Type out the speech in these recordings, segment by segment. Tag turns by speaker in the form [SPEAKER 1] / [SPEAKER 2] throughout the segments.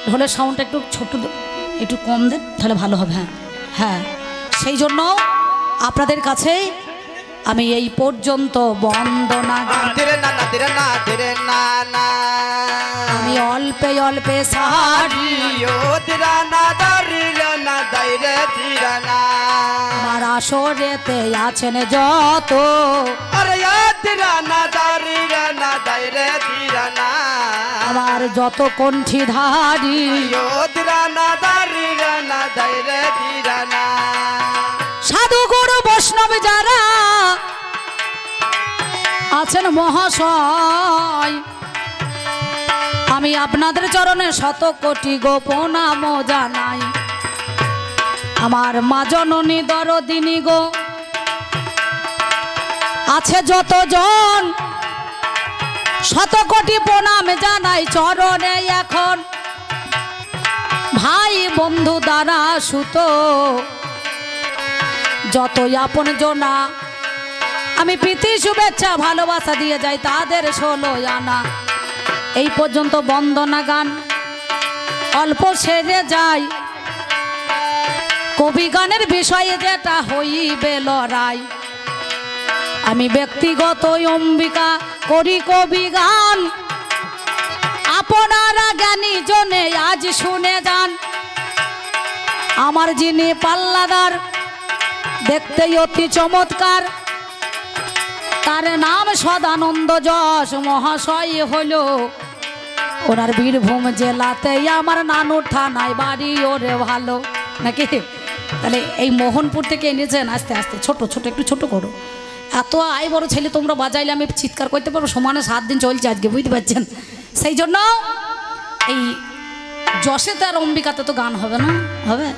[SPEAKER 1] ঢোলের সাউন্ডটা একটু ছোট, একটু কম দেন তাহলে ভালো হবে। হ্যাঁ হ্যাঁ, সেই জন্য আপনাদের কাছে আমি এই পর্যন্ত বন্দনা আমি অল্পে অল্পে সাহারি আমার আসরেতে আছেন যত আমার যত কণ্ঠীধারী সাধু গুরু বৈষ্ণব যারা আছেন মহাশয়, আমি আপনাদের চরণে শত কোটি গোপনাম জানাই। আমার মা জননী দরদিনী গো আছে যতজন শত কোটি প্রণাম জানাই চরণে। এখন ভাই বন্ধু দ্বারা সুত যতই আপন জনা আমি প্রীতি শুভেচ্ছা ভালোবাসা দিয়ে যাই তাদের 16 আনা। এই পর্যন্ত বন্দনা গান অল্প সেরে যায়, কবি গানের বিষয়ে যেটা হইবে লড়াই। আমি ব্যক্তিগত অম্বিকা করি কবি গান, আপনারা জ্ঞানী জনে আজ শুনে যান। আমার যিনি পাল্লাদার দেখতে অতি চমৎকার, তার নাম সদানন্দ যশ মহাশয় হলো ওনার বীরভূম জেলাতে আমার নানুর থানায় বাড়ি। ওরে ভালো নাকি? তাহলে এই মোহনপুর থেকে এনেছেন। আস্তে আস্তে ছোট ছোট একটু ছোট করো, এত আয় বড় ছেলে তোমরা বাজাইলে আমি চিৎকার করতে পারবো। সমানে 7 দিন চলছে আজকে, বুঝতে পারছেন? সেই জন্য এই যশেতে আর অম্বিকাতে তো গান হবে না, হবে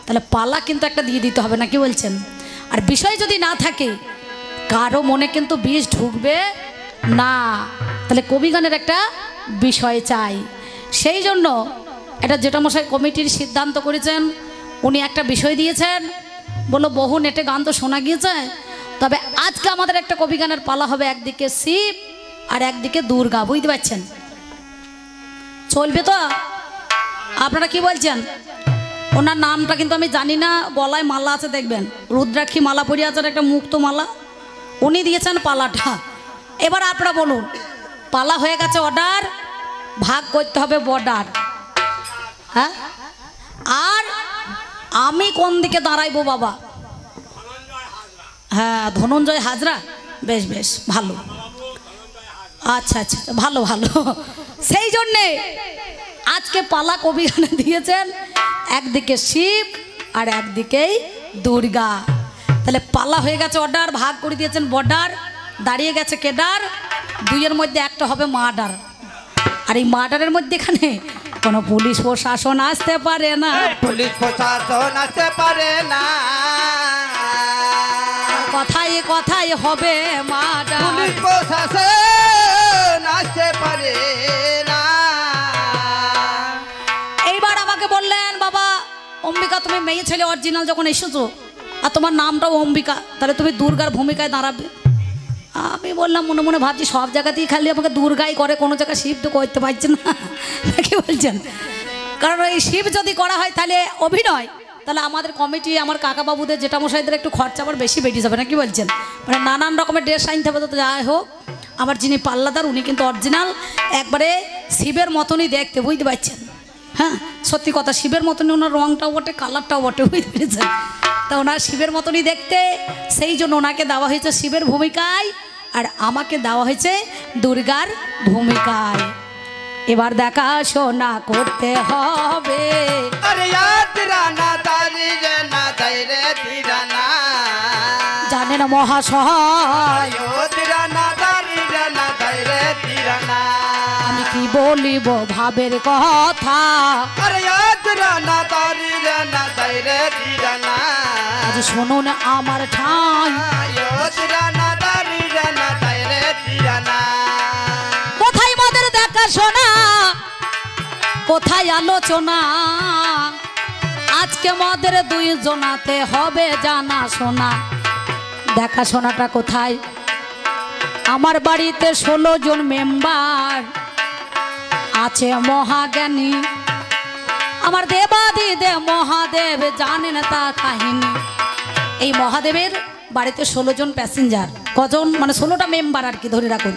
[SPEAKER 1] তাহলে পালা কিন্তু একটা দিয়ে দিতে হবে, না কি বলছেন? আর বিষয় যদি না থাকে কারো মনে কিন্তু বিষ ঢুকবে না, তাহলে কবি গানের একটা বিষয় চাই। সেই জন্য এটা যেটা মশাই কমিটির সিদ্ধান্ত করেছেন, উনি একটা বিষয় দিয়েছেন, বলো বহু নেটে গান তো শোনা গিয়েছে, তবে আজকে আমাদের একটা কবি গানের পালা হবে, একদিকে শিব আর একদিকে দুর্গা, বুঝতে পারছেন? চলবে তো? আপনারা কি বলছেন? ওনার নামটা কিন্তু আমি জানি না, গলায় মালা আছে দেখবেন, রুদ্রাক্ষী মালা পরিয়ে আছে, একটা মুক্ত মালা, উনি দিয়েছেন পালাটা। এবার আপনারা বলুন, পালা হয়ে গেছে, অর্ডার ভাগ করতে হবে বর্ডার। হ্যাঁ, আর আমি কোন দিকে দাঁড়াইবো বাবা? হ্যাঁ, ধনঞ্জয় হাজরা, বেশ বেশ ভালো, আচ্ছা আচ্ছা ভালো ভালো। সেই জন্যে আজকে পালা কবি গানে দিয়েছেন, একদিকে শিব আর একদিকেই দুর্গা। তাহলে পালা হয়ে গেছে, অর্ডার ভাগ করে দিয়েছেন বর্ডার, দাঁড়িয়ে গেছে কেডার, দুইয়ের মধ্যে একটা হবে মার্ডার। আর এই মার্ডারের মধ্যে এখানে কোনো পুলিশ প্রশাসন আসতে পারে না,
[SPEAKER 2] পুলিশ প্রশাসন আসতে পারে না,
[SPEAKER 1] কথায় কথায় হবে মার্ডার,
[SPEAKER 2] পুলিশ প্রশাসন আসতে পারে না।
[SPEAKER 1] এইবার আমাকে বললেন, বাবা অম্বিকা তুমি মেয়ে ছেলে অরিজিনাল যখন এসেছো আর তোমার নামটাও অম্বিকা, তাহলে তুমি দুর্গার ভূমিকায় দাঁড়াবে। আমি বললাম মনে মনে ভাবছি সব জায়গাতেই খালি আমাকে দুর্গাই করে, কোনো জায়গায় শিব তো করতে পারছে না, কি বলছেন? কারণ এই শিব যদি করা হয় তাহলে অভিনয়, তাহলে আমাদের কমিটি আমার কাকা বাবুদের যেটা মশাইদের একটু খরচা আবার বেশি বেরিয়ে যাবে, না কি বলছেন? মানে নানান রকমের ড্রেস আনতে হবে। তো যাই হোক, আমার যিনি পাল্লাদার উনি কিন্তু অরিজিনাল একবারে শিবের মতনই দেখতে, বুঝতে পারছেন? হ্যাঁ সত্যি কথা, শিবের মতনই ওনার রঙটাও বটে, কালারটাও বটে, বুঝতে পেরেছেন? তা ওনার শিবের মতনই দেখতে, সেই জন্য ওনাকে দেওয়া হয়েছে শিবের ভূমিকায় আর আমাকে দেওয়া হয়েছে দুর্গার ভূমিকায়। এবার দেখাশোনা করতে হবে, জানেন মহাশয় আমি কি বলিব ভাবের কথা, আজ শুনুন আমার ঠাই, কোথায় মোদের দেখাশোনা, কোথায় আলোচনা, আজকে মোদের 2 জনাতে হবে জানা শোনা। দেখাশোনাটা কোথায়? আমার বাড়িতে 16 জন মেম্বার আছে মহাজ্ঞানী, আমার দেবাদিদে মহাদেব জানেন তা কাহিনী। এই মহাদেবের বাড়িতে 16 জন প্যাসেঞ্জার, কজন মানে 16টা মেম্বার আর কি ধরে রাখুন।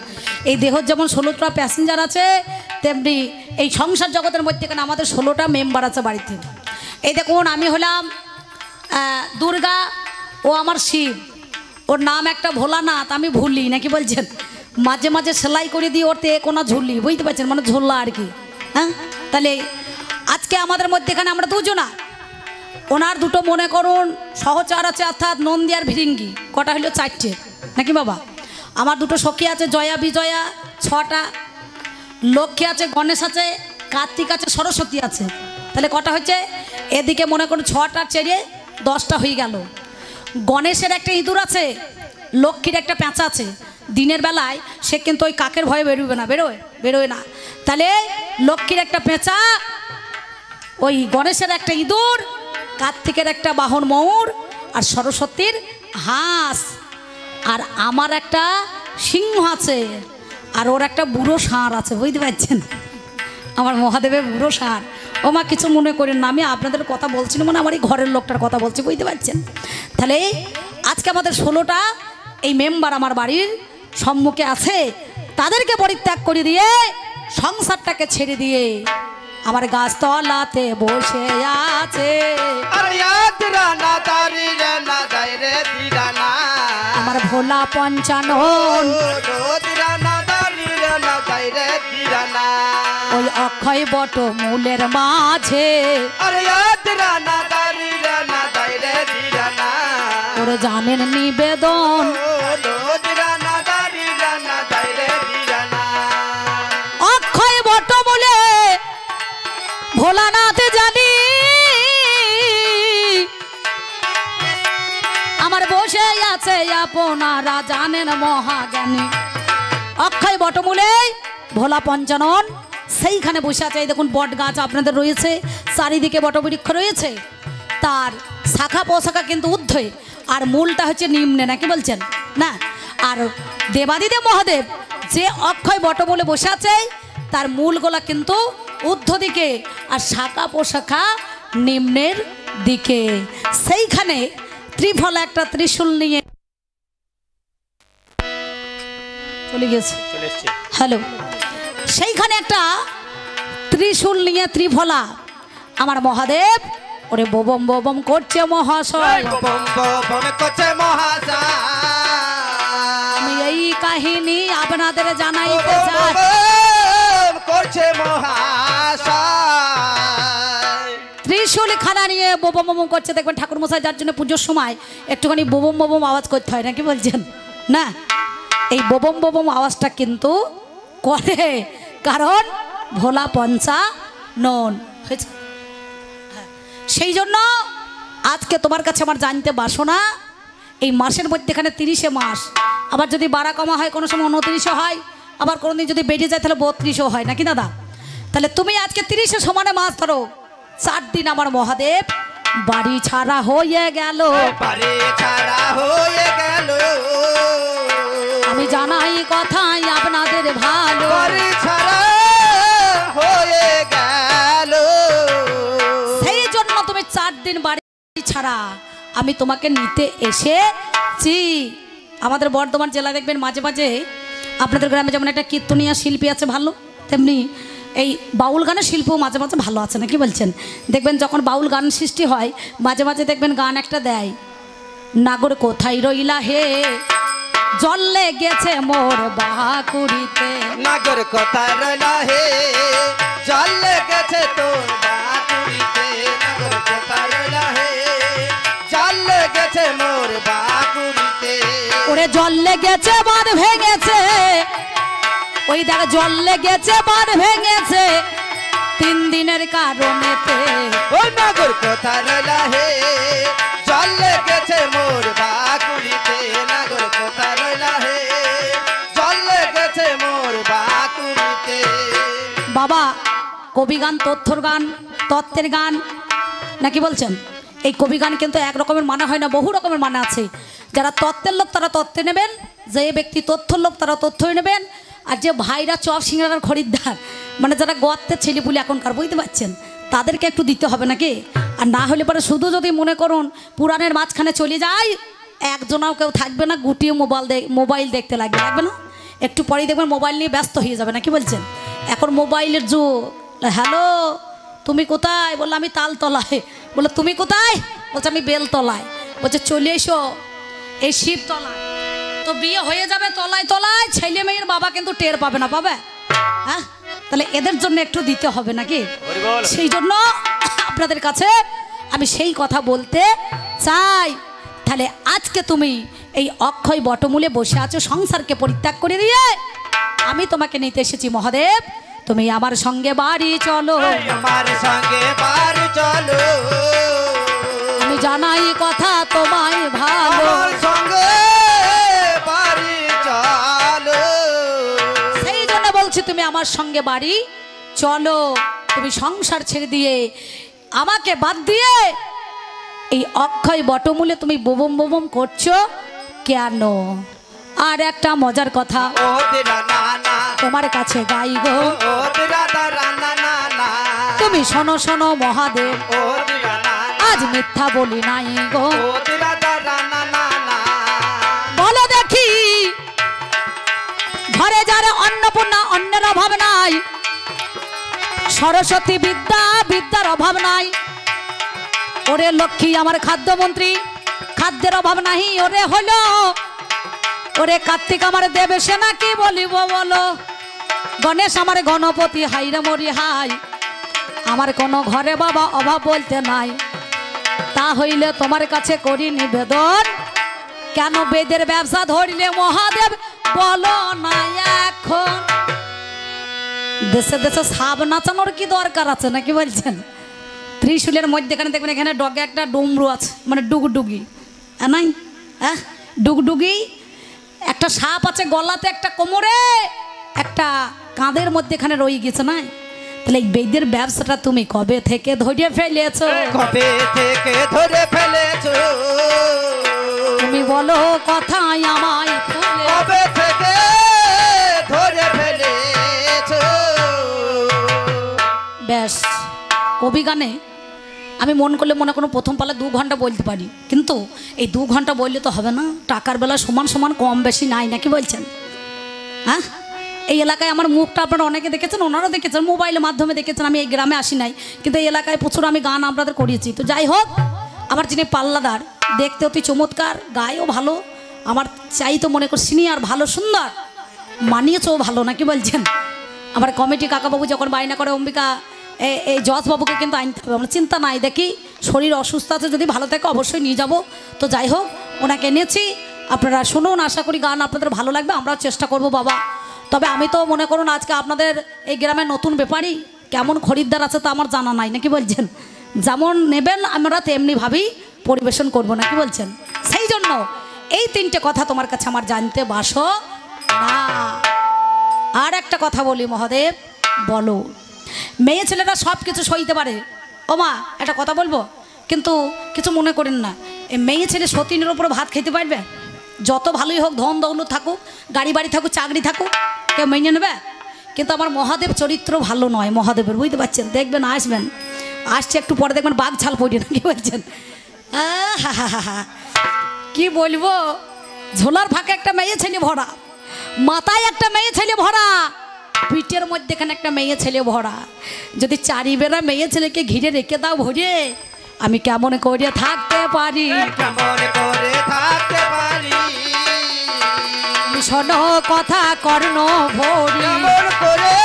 [SPEAKER 1] এই দেহর যেমন 16টা প্যাসেঞ্জার আছে, তেমনি এই সংসার জগতের মধ্যে এখানে আমাদের 16টা মেম্বার আছে বাড়িতে। এই দেখুন, আমি হলাম দুর্গা, ও আমার শিব, ওর নাম একটা ভোলানাথ, আমি ভুলি নাকি বলছেন, মাঝে মাঝে সেলাই করে দিই ওর তে কোনা ঝুলি, বুঝতে পারছেন, মানে ঝোল্লা আর কি। হ্যাঁ, তাহলে আজকে আমাদের মধ্যে এখানে আমরা দুজনা, ওনার দুটো মনে করুন সহচার আছে, অর্থাৎ নন্দী আর ভিরিঙ্গি, কটা হলো 4টে নাকি বাবা। আমার দুটো সখী আছে, জয়া বিজয়া 6টা, লক্ষ্মী আছে, গণেশ আছে, কার্তিক আছে, সরস্বতী আছে। তাহলে কটা হচ্ছে, এদিকে মনে করুন 6টা চেড়ে 10টা হয়ে গেল। গণেশের একটা ইঁদুর আছে, লক্ষ্মীর একটা পেঁচা আছে। দিনের বেলায় সে কিন্তু ওই কাকের ভয়ে বেরোবে না, বেরোয় না। তাহলে লক্ষ্মীর একটা পেঁচা, ওই গণেশের একটা ইঁদুর, কার্তিকের একটা বাহন ময়ূর, আর সরস্বতীর হাঁস, আর আমার একটা সিংহ আছে, আর ওর একটা বুড়ো ষাঁড় আছে, বুঝতে পারছেন, আমার মহাদেবের বুড়ো ষাঁড়। ও মা কিছু মনে করেন না, আমি আপনাদের কথা বলছি না, মানে আমার এই ঘরের লোকটার কথা বলছি, বুঝতে পারছেন। তাহলে আজকে আমাদের 16টা এই মেম্বার আমার বাড়ির সম্মুখে আছে, তাদেরকে পরিত্যাগ করে দিয়ে সংসারটাকে ছেড়ে দিয়ে আমার গাছতলাতে বসে আছে আমার ভোলা পঞ্চানন, ওই অক্ষয় বট মূলের মাঝে ওরে জানেন নিবেদন। অক্ষয় বট মূলে ভোলানাথ জানি আমার বসে আছে, আপনারা জানেন মহাজ্ঞানী। অক্ষয় বটমূলে ভোলা পঞ্চানন সেইখানে বসে আছে। এই দেখুন বট গাছ আপনাদের রয়েছে, চারিদিকে বটবৃক্ষ রয়েছে, তার শাখা প্রশাখা কিন্তু ঊর্ধ্বে, আর মূলটা হচ্ছে নিম্নে, নাকি বলছেন না। আর দেবাদিদেব মহাদেব যে অক্ষয় বটমূলে বসে আছে, তার মূলগুলা কিন্তু ঊর্ধ্ব দিকে, আর শাখা প্রশাখা নিম্নের দিকে। সেইখানে ত্রিফলা একটা ত্রিশূল নিয়ে চলে গেছে, হ্যালো, সেইখানে একটা ত্রিশূল নিয়ে ত্রিফলা আমার মহাদেব ওরে বোবম বোবম করছে মহাশয়। আমি এই কাহিনী আপনাদের জানাইতে চাই। ত্রিশূল খানা নিয়ে বোবম বোবম করছে, দেখবেন ঠাকুর মশাই যার জন্য পুজোর সময় একটুখানি বোবম বোবম আওয়াজ করতে হয়, নাকি বলছেন না। এই বোবম বোবম আওয়াজটা কিন্তু করে, কারণ ভোলা পঞ্চানন হয়েছে। সেই জন্য আজকে তোমার কাছে আমার জানতে বাসনা, এই মাসের মধ্যে এখানে 30 মাস, আবার যদি বাড়া কমা হয় কোনো সময় 29 হয়, আবার কোনোদিন যদি বেড়ে যায় তাহলে 32 হয়, নাকি দাদা। তাহলে তুমি আজকে 30 সমানে মাস ধরো, 4 দিন আমার মহাদেব বাড়ি ছাড়া হয়ে গেল। আমি জানাই কথাই আপনাদের ভালো, সেই জন্য তুমি 4 দিন বাড়ি ছাড়া আমি তোমাকে নিতে এসেছি। আমাদের বর্ধমান জেলা দেখবেন মাঝে মাঝে আপনাদের গ্রামে যেমন একটা কীর্তনিয়া শিল্পী আছে ভালো, তেমনি এই বাউল গানের শিল্পও মাঝে মাঝে ভালো আছে, নাকি বলছেন। দেখবেন যখন বাউল গান সৃষ্টি হয় মাঝে মাঝে দেখবেন গান একটা দেয়, নাগর কোথায় রইলা হে জল লেগেছে মোর বাকুড়িতে,
[SPEAKER 2] নাগর কোথায় রইলা হে জল লেগেছে তোর বাকুড়িতে, নাগর কোথায় রইলা হে জল লেগেছে মোর বাকুড়িতে।
[SPEAKER 1] ওরে জল লেগেছে বাঁধ ভেঙেছে, ওই দেখ জল লেগেছে বাঁধ ভেঙেছে 3 দিনের কারণেতে।
[SPEAKER 2] ওই নাগর কোথায় রইলা হে জল লেগেছে মোর বাকুড়িতে, নাগর কোথায় রইলা হে জল লেগেছে মোর বাকুড়িতে।
[SPEAKER 1] বাবা কবি গান, তথ্যর গান, তত্ত্বের গান, নাকি বলছেন। এই কবি গান কিন্তু এক রকমের মানে হয় না, বহু রকমের মানে আছে। যারা তত্ত্বের লোক তারা তত্ত্বে নেবেন, যে ব্যক্তি তথ্যর লোক তারা তথ্যই নেবেন, আর যে ভাইরা চপ সিঙ্গারার খরিদ্দার, মানে যারা গর্তের ছেলেপুলি এখনকার, বুঝতে পারছেন, তাদেরকে একটু দিতে হবে নাকি? আর না হলে পরে শুধু যদি মনে করুন পুরাণের মাঝখানে চলে যায়, একজনাও কেউ থাকবে না, গুটিয়ে মোবাইল দেখতে লাগবে না? একটু পরেই দেখবেন মোবাইল নিয়ে ব্যস্ত হয়ে যাবে নাকি বলছেন? এখন মোবাইলের যুগ। হ্যালো, তুমি কোথায়? বললো আমি তালতলায়। বললো তুমি কোথায়? বলছে আমি বেলতলায়। বলছে চলে এসো এই শিবতলায়। তো বিয়ে হয়ে যাবে তলায় তলায়, ছেলে মেয়ের বাবা কিন্তু টের পাবে না, পাবে? হ্যাঁ, তাহলে এদের জন্য একটু দিতে হবে নাকি? সেই জন্য আপনাদের কাছে আমি সেই কথা বলতে চাই। তাহলে আজকে তুমি এই অক্ষয় বটমূলে বসে আছো, সংসারকে পরিত্যাগ করে দিয়ে আমি তোমাকে নিতে এসেছি মহাদেব। তুমি আমার সঙ্গে বাড়ি চলো,
[SPEAKER 2] আমার সঙ্গে বাড়ি চলো,
[SPEAKER 1] আমি জানাই কথা তোমায় ভালো,
[SPEAKER 2] আমার সঙ্গে বাড়ি চলো।
[SPEAKER 1] সেই জন্য বলছি তুমি আমার সঙ্গে বাড়ি চলো। তুমি সংসার ছেড়ে দিয়ে আমাকে বাদ দিয়ে এই অক্ষয় বটমূলে তুমি বোবম বোবম করছো কেন? আর একটা মজার কথা
[SPEAKER 2] ও তেরা নানা,
[SPEAKER 1] তোমার কাছে গাই গো,
[SPEAKER 2] ও তেরা তারা নানা না,
[SPEAKER 1] তুমি শোনো শোনো মহাদেব,
[SPEAKER 2] ও তেরা নানা,
[SPEAKER 1] আজ মিথ্যা বলি নাই গো।
[SPEAKER 2] ও তেরা তারা নানা না,
[SPEAKER 1] বলো দেখি ঘরে যারা অন্নপূর্ণা, অন্যের অভাব নাই, সরস্বতী বিদ্যা, বিদ্যার অভাব নাই। ওরে লক্ষ্মী আমার খাদ্যমন্ত্রী, খাদ্যের অভাব নাই। ওরে হলো ওরে কার্তিক আমার দেবে সেনা, কি বলিব বলো? গণেশ আমার গণপতি, হাইরে মরি হাই, আমার কোনো ঘরে বাবা অভাব বলতে নাই। তা হইলে তোমার কাছে করি নিবেদন, কেন বেদের ব্যবসা ধরলে মহাদেব বলো না? এখন দেশে দেশে সাব নাচানোর কি দরকার আছে নাকি বলছেন? ত্রিশূলের মধ্যেখানে দেখবেন এখানে ডগে একটা ডুমরু আছে, মানে ডুগডুগি নাই? হ্যাঁ, ডুগডুগি একটা সাপ আছে গলাতে, একটা কোমরে, একটা কাঁধের মধ্যে এখানে রয়ে গেছে না? তাহলে এই বেদের ব্যবসাটা তুমি কবে থেকে ধরে ফেলেছো?
[SPEAKER 2] কবে থেকে ধরে ফেলেছো?
[SPEAKER 1] তুমি বলো কথাই আমায় খুলে।
[SPEAKER 2] কবে থেকে ধরে ফেলেছো?
[SPEAKER 1] ব্যাস, কবি গানে আমি মন করলে মনে কোনো প্রথম পালা 2 ঘন্টা বলতে পারি, কিন্তু এই 2 ঘন্টা বললে তো হবে না। টাকার বেলা সমান সমান কম বেশি নাই নাকি বলছেন? হ্যাঁ, এই এলাকায় আমার মুখটা আপনারা অনেকে দেখেছেন, ওনারা দেখেছেন, মোবাইলের মাধ্যমে দেখেছেন। আমি এই গ্রামে আসি নাই, কিন্তু এই এলাকায় প্রচুর আমি গান আপনাদের করিয়েছি। তো যাই হোক, আমার যিনি পাল্লাদার, দেখতে অতি চমৎকার, গায়েও ভালো, আমার চাই তো মনে করছি আর ভালো সুন্দর, মানিয়েছেও ভালো নাকি বলছেন? আমার কমিটি কাকাবাবু যখন বায়না করে অম্বিকা এই যশবাবুকে কিন্তু আনতে হবে, আমরা চিন্তা নাই, দেখি শরীর অসুস্থ আছে, যদি ভালো থাকে অবশ্যই নিয়ে যাব। তো যাই হোক, ওনাকে এনেছি, আপনারা শুনুন, আশা করি গান আপনাদের ভালো লাগবে, আমরা চেষ্টা করব বাবা। তবে আমি তো মনে করুন আজকে আপনাদের এই গ্রামে নতুন ব্যাপারী, কেমন খরিদ্দার আছে তা আমার জানা নাই নাকি বলছেন? যেমন নেবেন আমরা তেমনিভাবেই পরিবেশন করব নাকি বলছেন? সেই জন্য এই 3টে কথা তোমার কাছে আমার জানতে বাসো না। আর একটা কথা বলি মহাদেব, বলো। মেয়ে ছেলেরা সব কিছু সইতে পারে। ও মা, একটা কথা বলবো, কিন্তু কিছু মনে করেন না, এই মেয়ে ছেলে সতীনের ওপরে ভাত খেতে পারবে? যত ভালোই হোক, ধন দৌলত থাকুক, গাড়ি বাড়ি থাকুক, চাকরি থাকুক, কেউ মেনে নেবে? কিন্তু আমার মহাদেব চরিত্র ভালো নয় মহাদেবের, বুঝতে পারছেন? দেখবেন, আসবেন, আসছে একটু পরে দেখবেন বাঘ ঝাল পড়ি না, কি বলছেন? কি বলবো, ঝোলার ফাঁকে একটা মেয়ে ছেলে ভরা, মাথায় একটা মেয়ে ছেলে ভরা, পিঠের মধ্যেখানে একটা মেয়ে ছেলে ভরা। যদি চারিবেলা মেয়ে ছেলেকে ঘিরে রেখে দাও ভরে, আমি কেমন করে থাকতে পারি?
[SPEAKER 2] কেমন করে থাকতে পারি?
[SPEAKER 1] শোনো কথা কর্ণ ভরি,
[SPEAKER 2] কেমন করে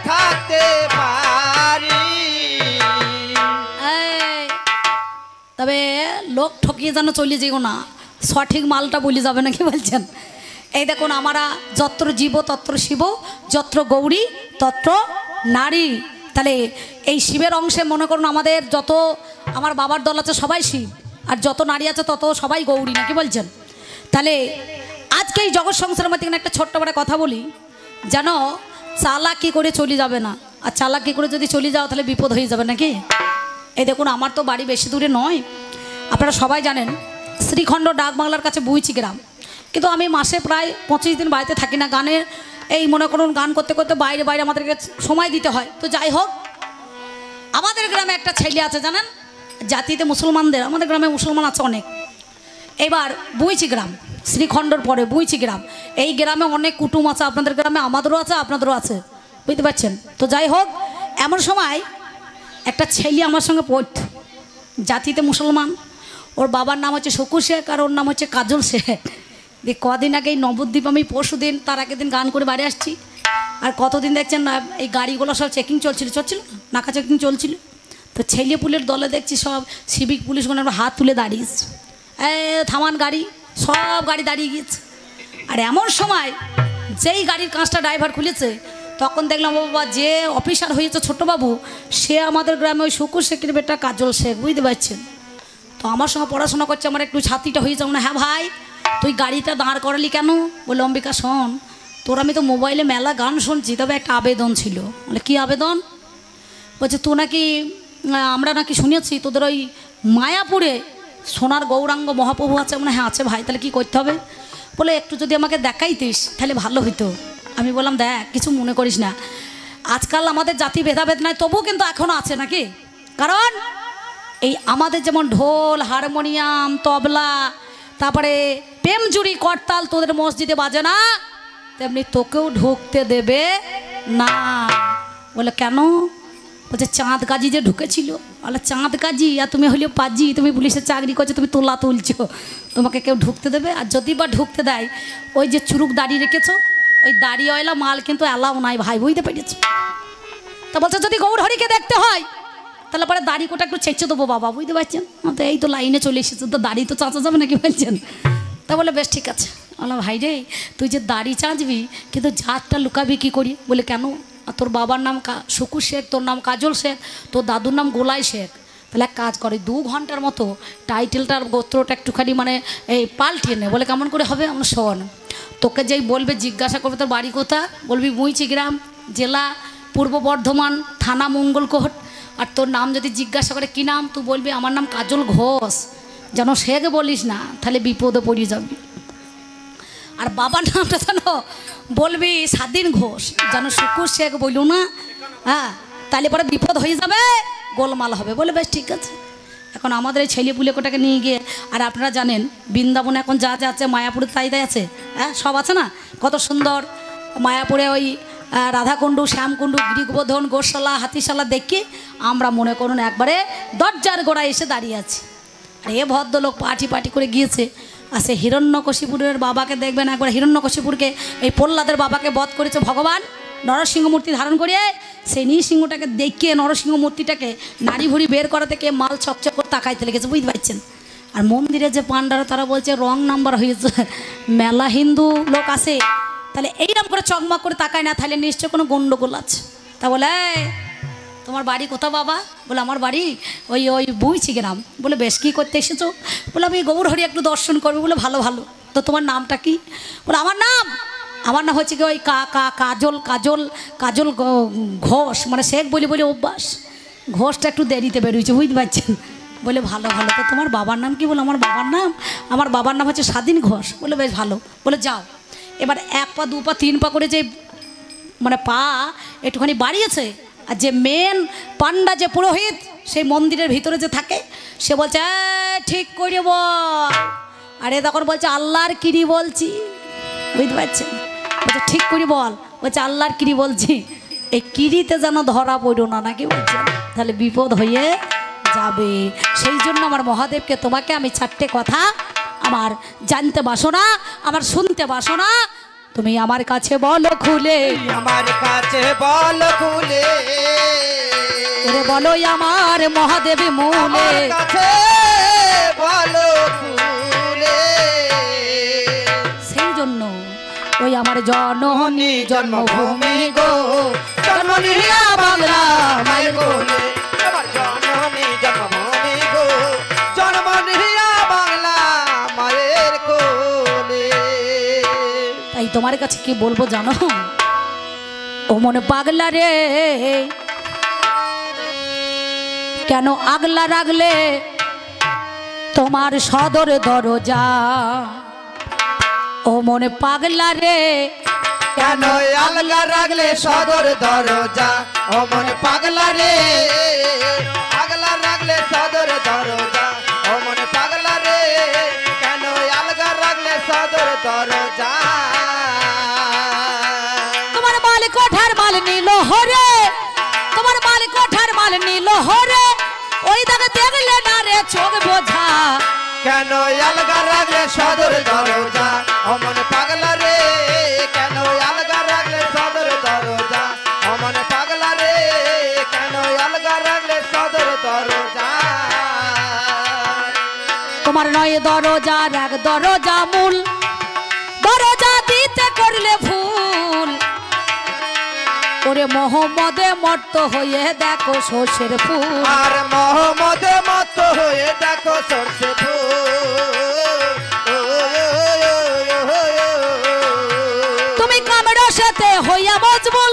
[SPEAKER 2] থাকতে পারি?
[SPEAKER 1] তবে লোক ঠকিয়ে যেন চলে যেও না, সঠিক মালটা বলে যাবে নাকি বলছেন? এই দেখুন, আমরা যত্র জীব তত্র শিব, যত্র গৌরী তত্র নারী। তাহলে এই শিবের অংশে মনে করুন আমাদের যত আমার বাবার দল আছে সবাই শিব, আর যত নারী আছে তত সবাই গৌরী নাকি বলছেন? তাহলে আজকে এই জগৎ সংসারের মধ্যে একটা ছোট্ট বড় কথা বলি, যেন চালাকি করে চলে যাবে না। আর চালাকি করে যদি চলে যাও তাহলে বিপদ হয়ে যাবে নাকি? এই দেখুন, আমার তো বাড়ি বেশি দূরে নয়, আপনারা সবাই জানেন, শ্রীখণ্ড ডাক বাংলার কাছে বুইচি গ্রাম। কিন্তু আমি মাসে প্রায় 25 দিন বাড়িতে থাকি না, গানের এই মনে করুন গান করতে করতে বাইরে বাইরে আমাদেরকে সময় দিতে হয়। তো যাই হোক, আমাদের গ্রামে একটা ছেলে আছে জানেন, জাতিতে মুসলমানদের, আমাদের গ্রামে মুসলমান আছে অনেক। এবার বুইচি গ্রাম, শ্রীখণ্ডর পরে বুইচি গ্রাম, এই গ্রামে অনেক কুটুম আছে, আপনাদের গ্রামে আমাদেরও আছে, আপনাদেরও আছে, বুঝতে পারছেন তো। যাই হোক, এমন সময় একটা ছেলে আমার সঙ্গে পড়ত, জাতিতে মুসলমান, ওর বাবার নাম হচ্ছে শকুর শেখ আর ওর নাম হচ্ছে কাজল শেখ। দিয়ে কদিন আগে এই নবদ্বীপ আমি পরশু দিন তার আগের দিন গান করে বাড়ি আসছি। আর কতদিন দেখছেন না এই গাড়িগুলো সব চেকিং চলছিল নাকা চেকিং চলছিল, তো ছেলে পুলের দলে দেখছি সব সিভিক পুলিশগুলো হাত তুলে দাঁড়িয়েছে, থামান গাড়ি, সব গাড়ি দাঁড়িয়ে গিয়েছে। আর এমন সময় যেই গাড়ির কাঁচটা ড্রাইভার খুলেছে, তখন দেখলাম বাবা যে অফিসার হয়েছে ছোট্টবাবু, সে আমাদের গ্রামে ওই শকুর শেখের বেটা কাজল শেখ, বুঝতে পারছেন তো। আমার সঙ্গে পড়াশোনা করছে, আমার একটু ছাতিটা হয়ে যাও না। হ্যাঁ ভাই, তুই গাড়িটা দাঁড় করালি কেন? বলে অম্বিকা শোন, তোর আমি তো মোবাইলে মেলা গান শুনছি, তবে একটা আবেদন ছিল। বলে কী আবেদন? বলছে তুই নাকি, আমরা নাকি শুনেছি তোদের ওই মায়াপুরে সোনার গৌরাঙ্গ মহাপ্রভু আছে। মানে হ্যাঁ আছে ভাই, তাহলে কী করতে হবে? বলে একটু যদি আমাকে দেখাইতিস তাহলে ভালো হইতো। আমি বললাম দেখ, কিছু মনে করিস না, আজকাল আমাদের জাতি ভেদাভেদ নাই, তবুও কিন্তু এখনও আছে নাকি। কারণ এই আমাদের যেমন ঢোল, হারমোনিয়াম, তবলা, তারপরে প্রেমজুরি, করতাল তোদের মসজিদে বাজে না, তেমনি তোকেও ঢুকতে দেবে না। বলে কেন? বলছে চাঁদ কাজী যে ঢুকেছিল। বলে চাঁদ কাজী, আর তুমি হলেও পাজি, তুমি পুলিশের চাকরি করছো, তুমি তোলা তুলছো, তোমাকে কেউ ঢুকতে দেবে? আর যদি বা ঢুকতে দেয়, ওই যে চুরুক দাড়ি রেখেছো, ওই দাড়িওয়ালা মাল কিন্তু অ্যালাউ নাই ভাই, বুঝতে পেরেছো? তা বলছে যদি গৌর হরিকে দেখতে হয় তাহলে পরে দাড়ি কোটা একটু ছেঁচে দেবো বাবা, বুঝতে পারছেন তো। এই তো লাইনে চলে এসেছে, তো দাড়ি তো চাঁচা যাবে নাকি বলছেন। তা বলে বেশ ঠিক আছে। বললাম ভাই রে, তুই যে দাড়ি চাঁচবি, কিন্তু জাতটা লুকাবি কী করি? বলে কেন? আর তোর বাবার নাম শকুর শেখ, তোর নাম কাজল শেখ, তোর দাদুর নাম গোলাই শেখ। তাহলে এক কাজ করে, 2 ঘন্টার মতো টাইটেলটার গোত্রটা একটুখানি মানে এই পাল্টিয়ে নে। বলে কেমন করে হবে? আমরা শোন, তোকে যেই বলবে, জিজ্ঞাসা করবে তোর বাড়ি কোথা, বলবি বুইচি গ্রাম, জেলা পূর্ব বর্ধমান, থানা মঙ্গলকোট। আর তোর নাম যদি জিজ্ঞাসা করে কী নাম, তুই বলবি আমার নাম কাজল ঘোষ, যেন শেখ বলিস না, তাহলে বিপদে পড়ে যাবি। আর বাবার নামটা যেন বলবি স্বাধীন ঘোষ, যেন শকুর শেখ বলল না, হ্যাঁ, তাহলে পরে বিপদ হয়ে যাবে, গোলমাল হবে। বলে বেশ ঠিক আছে। এখন আমাদের এই ছেলে পুলেকোটাকে নিয়ে গিয়ে, আর আপনারা জানেন বৃন্দাবনে এখন যা যা আছে, মায়াপুরে তাই তাই আছে, হ্যাঁ সব আছে না, কত সুন্দর। মায়াপুরে ওই রাধাকুণ্ডু, শ্যামকুণ্ডু, গিরিগোবর্ধন, গোশালা, হাতিশালা দেখি আমরা মনে করুন একবারে দরজার গোড়ায় এসে দাঁড়িয়ে আছি। আর এ ভদ্রলোক পাটি করে গিয়েছে। আর সে হিরণ্যকশিপুরের বাবাকে দেখবেন, একবার হিরণ্যকশিপুরকে এই প্রহ্লাদের বাবাকে বধ করেছে ভগবান নরসিংহ মূর্তি ধারণ করিয়ে। সেই নৃসিংহটাকে দেখিয়ে, নরসিংহ মূর্তিটাকে নাড়ি ভুড়ি বের করা থেকে মাল চকচক করে তাকাইতে লেগেছে, বুঝতে পারছেন। আর মন্দিরে যে পান্ডারা, তারা বলছে রং নাম্বার হয়েছে, মেলা হিন্দু লোক আসে, তাহলে এইরকম করে চকমক করে তাকায় না, তাহলে নিশ্চয় কোনো গন্ডগোল আছে। তা বলে তোমার বাড়ি কোথাও বাবা? বলে আমার বাড়ি ওই বুইচি গ্রাম। বলে বেশ কী করতে এসেছো? বলে আমি গৌর হরি একটু দর্শন করবো। বলে ভালো ভালো, তো তোমার নামটা কি? বলে আমার নাম হচ্ছে কি ওই কাজল ঘোষ, মানে শেখ বলি অভ্যাস, ঘোষটা একটু দেরিতে বেরোইছে, বুঝতে পারছেন। বলে ভালো ভালো, তো তোমার বাবার নাম কি? বলে আমার বাবার নাম হচ্ছে স্বাধীন ঘোষ। বলে বেশ ভালো। বলে যাও এবার 1 পা 2 পা 3 পা করে যে মানে পা একটুখানি বাড়িয়েছে, আর যে মেন পান্ডা যে পুরোহিত সেই মন্দিরের ভিতরে যে থাকে, সে বলছে ঠিক করে বল। আরে তখন বলছে আল্লাহর কিরি বলছি, বুঝতে পারছেন। বলছে ঠিক করে বল। বলছে আল্লাহর কিরি বলছি। এই কিরিতে যেন ধরা পড়ো না, নাকি বলছেন, তাহলে বিপদ হয়ে যাবে। সেই জন্য আমার মহাদেবকে, তোমাকে আমি 4টে কথা আমার জানতে বাসো না, আমার শুনতে বাসো না, তুমি আমার কাছে বলো খুলে,
[SPEAKER 2] আমার কাছে বলো খুলে,
[SPEAKER 1] বলো আমার মহাদেব মূলে,
[SPEAKER 2] কাছে বলো খুলে।
[SPEAKER 1] সেই জন্য ওই আমার জননী জন্মভূমি গো, জন্মনি বাংলা মায়ের কোলে,
[SPEAKER 2] আমার জননী জন্মভূমি গো, জন্মনি বাংলা মায়ের কোলে।
[SPEAKER 1] তাই তোমার কাছে কি বলবো জানো? ও মনে পাগলা রে, কেন আগলা রাখলে তোমার সদর দরজা? ও মনে পাগলা রে,
[SPEAKER 2] কেন আলগা রাখলে সদর দরজা অমন পাগলা রে আগলা রাখলে সদর দরজা অমন পাগলা রে কেন আলগা রাখলে সদর দরজা
[SPEAKER 1] তোমার মালিক কোঠার মাল নিল হরে, তোমার মালিক কোঠার মাল নিল হরে, ওই দাগে দেখলে না রে চোখ বোঝা।
[SPEAKER 2] কেন আলগা রাখলে সদর দরজা অমন পাগলা রে কেন আলগা রাখলে সদর দরজা অমন পাগলা রে কেন আলগা রাখলে সদর দরজা
[SPEAKER 1] তোমার নয় দরজার এক দরজা মূল, দরজা দিতে করলে ভুল। ওরে মোহাম্মদে মর্ত হয়ে দেখো সর্ষের ফুল।
[SPEAKER 2] আর মোহাম্মদে মত হয়ে দেখো সরষে
[SPEAKER 1] তুমি কামেরো সাথে হইয়া মজবুল,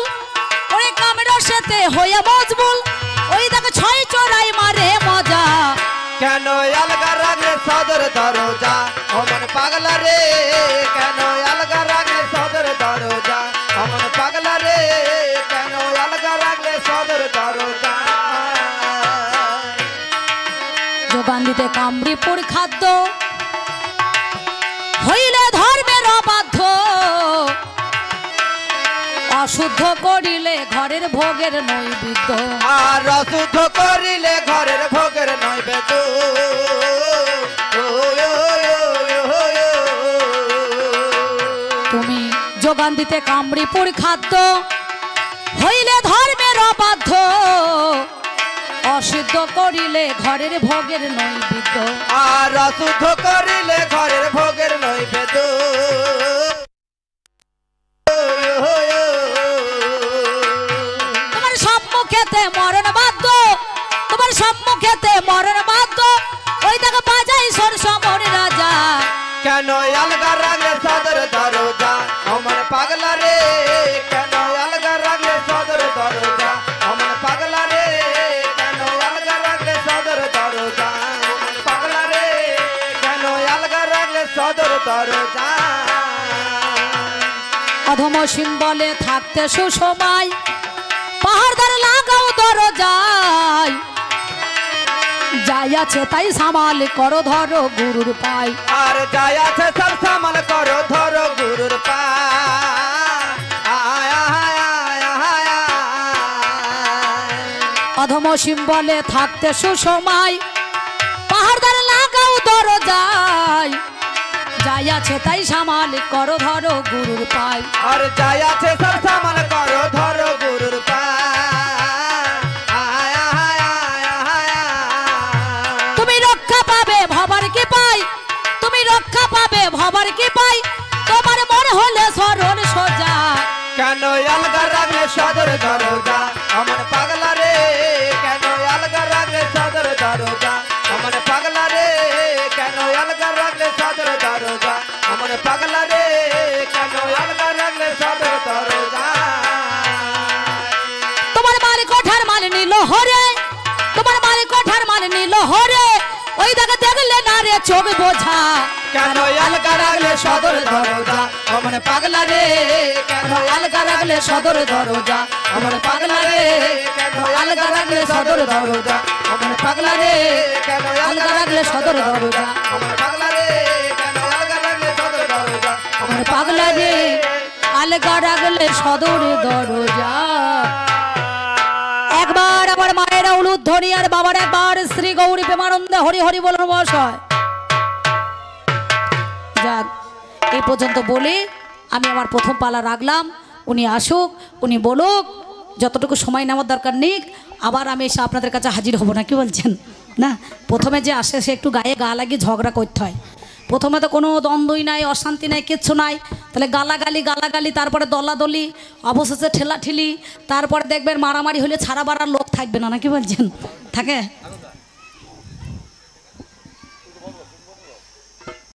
[SPEAKER 1] ওরে কামেরো সাথে হইয়া মজবুল, ওই দেখো ছয় চড়াই মারে মজা।
[SPEAKER 2] কেন আলগা রাখলে সদর দরজা অমন পাগলা রে কেন আলগা রাখলে সদর দরজা অমন পাগলা রে কেন আলগা রাখলে সদর দরজা
[SPEAKER 1] যোগান দিতে কামড়িপুর খাদ্য হইলে ধর্মের অবাধ্য, অশুদ্ধ করিলে ঘরের ভোগের নৈবেদ্য।
[SPEAKER 2] আর অশুদ্ধ করিলে ঘরের ভোগের নৈবেদ্য
[SPEAKER 1] তুমি যোগান দিতে কামড়িপুর খাদ্য হইলে ধর্মের অবাধ্য, অশুদ্ধ করিলে ঘরের ভোগের নৈবেদ্য।
[SPEAKER 2] আর অশুদ্ধ করিলে ঘরের ভোগের নৈবেদ্য
[SPEAKER 1] তোমার সম্মুখেতে মরণ বাদ্য, তোমার সম্মুখেতে মরণ বাদ্য, ওই দেখো বাজাই সর সমর রাজা।
[SPEAKER 2] কেন আলগা রাখলে সদর দরজা অমন পাগলা রে কেন আলগা রাখলে সদর দরজা অমন পাগলা রে কেন আলগা রাখলে সদর দরজা অমন পাগলা রে কেন আলগা রাখলে সদর দরজা
[SPEAKER 1] অধম সিম্বলে থাকতে সুসময় পাহাড়দার লাগাও দরজায়, যাই আছে তাই সামাল করো ধরো গুরুর পাই।
[SPEAKER 2] আর যাই আছে সব সামাল করো ধরো গুরুর পা
[SPEAKER 1] অধম সিম্বলে থাকতে সুসময় পাহাড়দার লাগাও দরজায়, যাই আছে তাই সামাল করো ধরো গুরুর পাই।
[SPEAKER 2] আর যাই আছে সব সামাল করো ধরো গুরুর পা
[SPEAKER 1] তুমি রক্ষা পাবে ভবার কি পাই, তুমি রক্ষা পাবে ভবার কি পাই, তোমার মন হলে সরল সোজা।
[SPEAKER 2] কেন আলগা রাখলে সদর দরজা অমন পাগলা রে কেন আলগা রাখলে সদর দরজা অমন পাগলা রে কেন আলগা রাখলে সদর দরজা অমন পাগলা রে কেন আলগা রাখলে সদর দরজা
[SPEAKER 1] তোমার মালিক কোঠার মাল নিল হরে, তোমার মালিক কোঠার মাল নিল হরে, ওই দেখে দেখলে না রে চোখ বোঝা।
[SPEAKER 2] কেন আলগা রাখলে সদর দরজা অমন পাগলা রে কেন আলগা রাখলে সদর দরজা অমন পাগলা রে কেন আলগা রাখলে সদর দরজা অমন পাগলা রে কেন আলগা রাখলে সদর দরজা অমন পাগলা রে কেন আলগা রাখলে সদর দরজা
[SPEAKER 1] আমার পাগলা রে আলগা রাখলে সদর দরজা। একবার আমার মায়েরা উলুধ্বনি আর বাবার একবার শ্রী গৌরী প্রেমানন্দে হরি হরি বলুন বসায়। যাক এই পর্যন্ত বলে আমি আমার প্রথম পালা রাখলাম, উনি আসুক উনি বলুক, যতটুকু সময় নেওয়ার দরকার নিক, আবার আমি এসে আপনাদের কাছে হাজির হব না, কি বলছেন? না, প্রথমে যে আসে সে একটু গায়ে গা লাগিয়ে ঝগড়া করতে হয়। প্রথমে তো কোনো দ্বন্দ্বই নাই, অশান্তি নাই, কিচ্ছু নাই, তাহলে গালাগালি, তারপরে দলাদলি, অবশেষে ঠেলাঠেলি, তারপরে দেখবেন মারামারি হলে ছাড়া বাড়ার লোক থাকবে না, নাকি বলছেন? থাকে